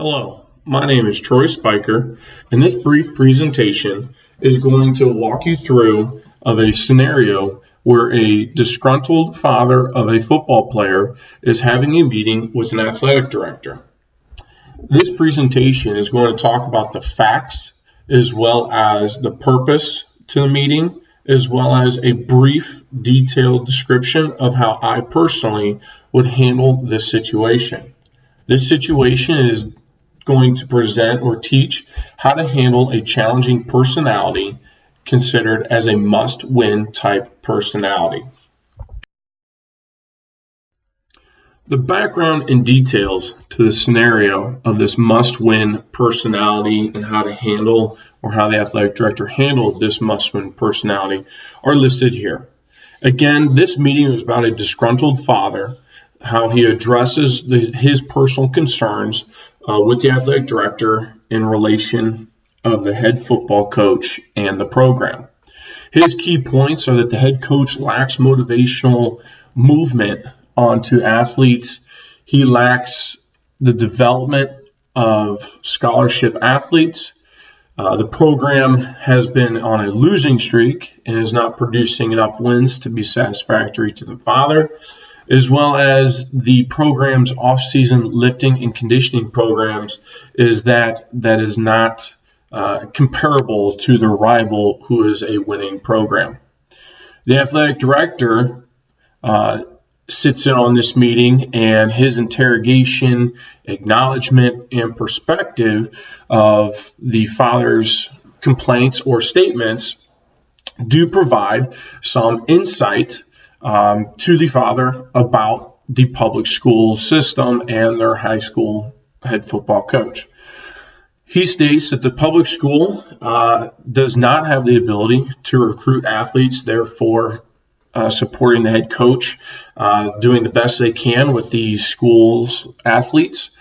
Hello, my name is Troy Spiker, and this brief presentation is going to walk you through a scenario where a disgruntled father of a football player is having a meeting with an athletic director. This presentation is going to talk about the facts as well as the purpose to the meeting, as well as a brief, detailed description of how I personally would handle this situation. This situation is going to present or teach how to handle a challenging personality considered as a must-win type personality. The background and details to the scenario of this must-win personality and how to handle or how the athletic director handled this must-win personality are listed here. Again, this meeting was about a disgruntled father, how he addresses his personal concerns with the athletic director in relation of the head football coach and the program. His key points are that the head coach lacks motivational movement onto athletes. He lacks the development of scholarship athletes. The program has been on a losing streak and is not producing enough wins to be satisfactory to the father, as well as the program's off-season lifting and conditioning programs is that is not comparable to their rival who is a winning program. The athletic director sits in on this meeting, and his interrogation, acknowledgement, and perspective of the father's complaints or statements do provide some insight to the father about the public school system and their high school head football coach. He states that the public school does not have the ability to recruit athletes, therefore supporting the head coach, doing the best they can with the school's athletes.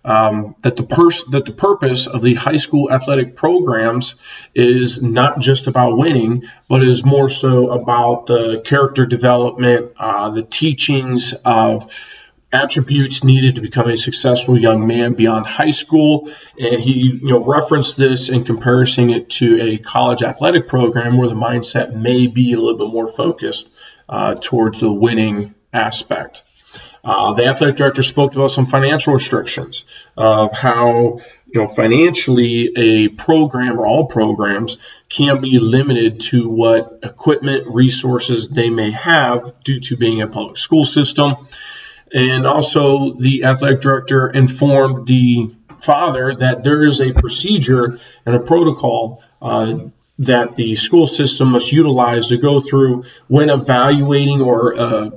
That the purpose of the high school athletic programs is not just about winning, but is more so about the character development, the teachings of attributes needed to become a successful young man beyond high school. And he referenced this in comparison it to a college athletic program where the mindset may be a little bit more focused towards the winning aspect. The athletic director spoke about some financial restrictions of how financially a program or all programs can be limited to what equipment resources they may have due to being a public school system. And also the athletic director informed the father that there is a procedure and a protocol that the school system must utilize to go through when evaluating or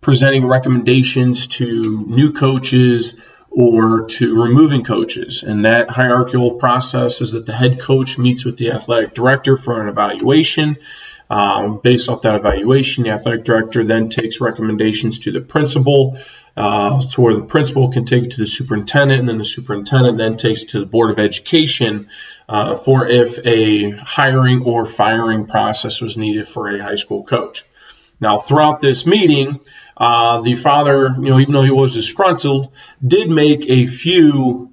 presenting recommendations to new coaches or to removing coaches. And that hierarchical process is that the head coach meets with the athletic director for an evaluation. Based off that evaluation, the athletic director then takes recommendations to the principal, to where the principal can take it to the superintendent, and then the superintendent then takes it to the Board of Education for if a hiring or firing process was needed for a high school coach. Now, throughout this meeting, the father, even though he was disgruntled, did make a few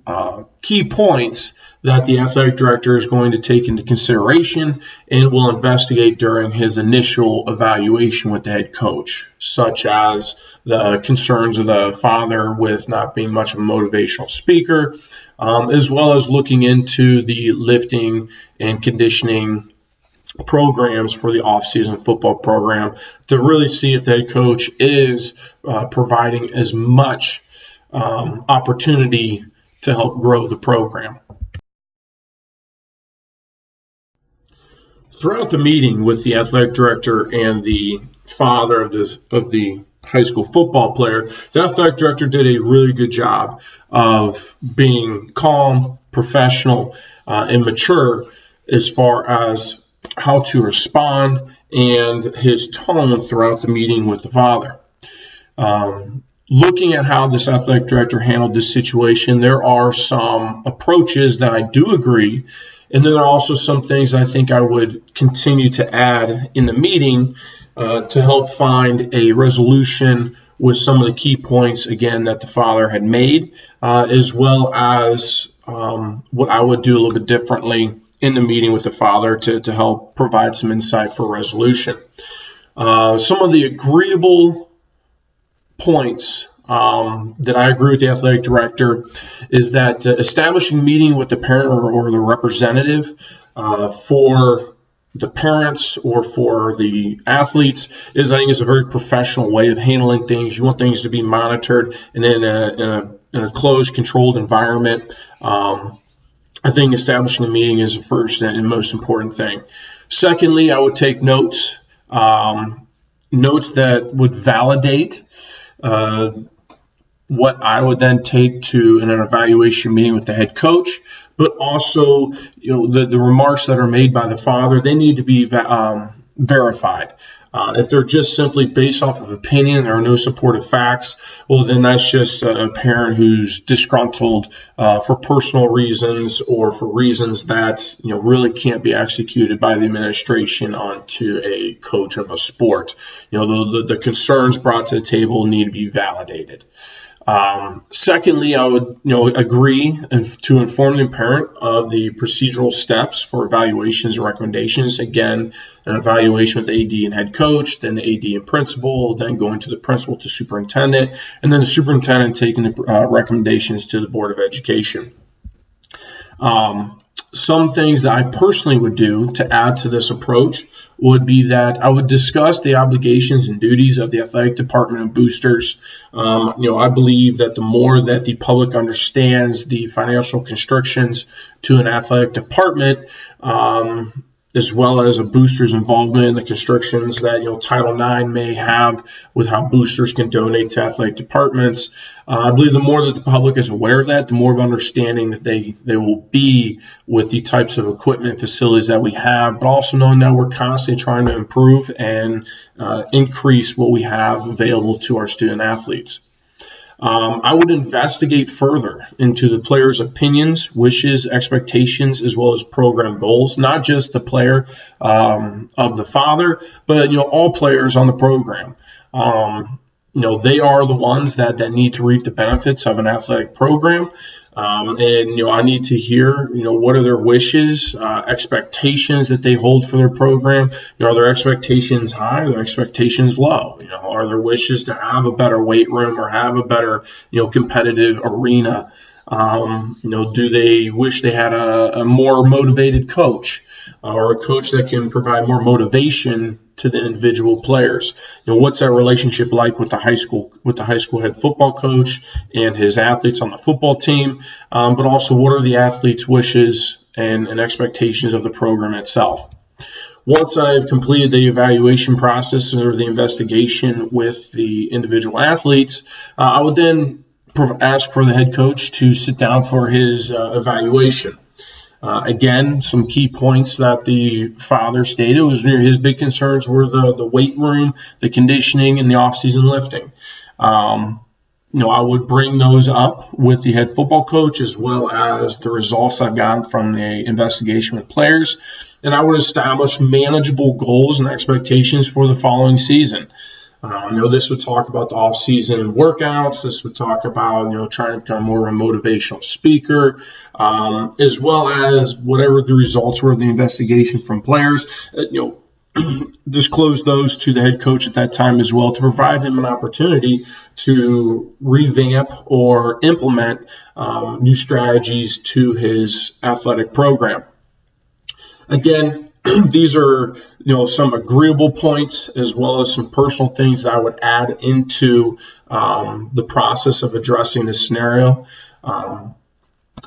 key points that the athletic director is going to take into consideration and will investigate during his initial evaluation with the head coach, such as the concerns of the father with not being much of a motivational speaker, as well as looking into the lifting and conditioning programs for the off-season football program to really see if the head coach is providing as much opportunity to help grow the program. Throughout the meeting with the athletic director and the father of the high school football player, the athletic director did a really good job of being calm, professional, and mature as far as how to respond and his tone throughout the meeting with the father. Looking at how this athletic director handled this situation, there are some approaches that I do agree, and then there are also some things I think I would continue to add in the meeting to help find a resolution with some of the key points, again, that the father had made, as well as what I would do a little bit differently in the meeting with the father to help provide some insight for resolution. Some of the agreeable points that I agree with the athletic director is that establishing a meeting with the parent or the representative for the parents or for the athletes I think is a very professional way of handling things. You want things to be monitored and in a closed, controlled environment. I think establishing a meeting is the first and most important thing. Secondly, I would take notes that would validate what I would then take to an evaluation meeting with the head coach, but also, the remarks that are made by the father, they need to be verified. If they're just simply based off of opinion, there are no supportive facts, well, then that's just a parent who's disgruntled for personal reasons or for reasons that really can't be executed by the administration onto a coach of a sport. The concerns brought to the table need to be validated. Secondly, I would agree to inform the parent of the procedural steps for evaluations and recommendations. Again, an evaluation with the AD and head coach, then the AD and principal, then going to the principal to superintendent, and then the superintendent taking the recommendations to the Board of Education. Some things that I personally would do to add to this approach would be that I would discuss the obligations and duties of the athletic department and boosters. I believe that the more that the public understands the financial constrictions to an athletic department, as well as a booster's involvement in the constrictions that Title IX may have with how boosters can donate to athletic departments. I believe the more that the public is aware of that, the more of understanding that they will be with the types of equipment and facilities that we have, but also knowing that we're constantly trying to improve and increase what we have available to our student athletes. I would investigate further into the player's opinions, wishes, expectations, as well as program goals, not just the player of the father, but all players on the program. They are the ones that need to reap the benefits of an athletic program. I need to hear, what are their wishes, expectations that they hold for their program. Are their expectations high? Are their expectations low? Are their wishes to have a better weight room or have a better, competitive arena? Do they wish they had a more motivated coach or a coach that can provide more motivation to the individual players? What's that relationship like with the high school head football coach and his athletes on the football team? But also, what are the athletes' wishes and expectations of the program itself? Once I've completed the evaluation process or the investigation with the individual athletes, I would then ask for the head coach to sit down for his evaluation. Again, some key points that the father stated was his big concerns were the weight room, the conditioning, and the off-season lifting. I would bring those up with the head football coach as well as the results I've gotten from the investigation with players, and I would establish manageable goals and expectations for the following season. This would talk about the off-season workouts. This would talk about, trying to become more of a motivational speaker, as well as whatever the results were of the investigation from players. Disclose those to the head coach at that time as well to provide him an opportunity to revamp or implement new strategies to his athletic program. Again, these are, some agreeable points as well as some personal things that I would add into the process of addressing this scenario.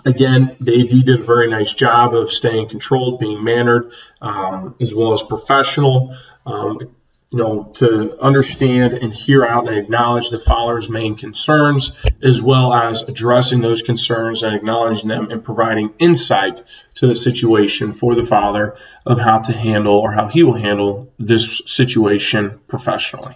Again, the AD did a very nice job of staying controlled, being mannered, as well as professional, to understand and hear out and acknowledge the father's main concerns, as well as addressing those concerns and acknowledging them and providing insight to the situation for the father of how to handle or how he will handle this situation professionally.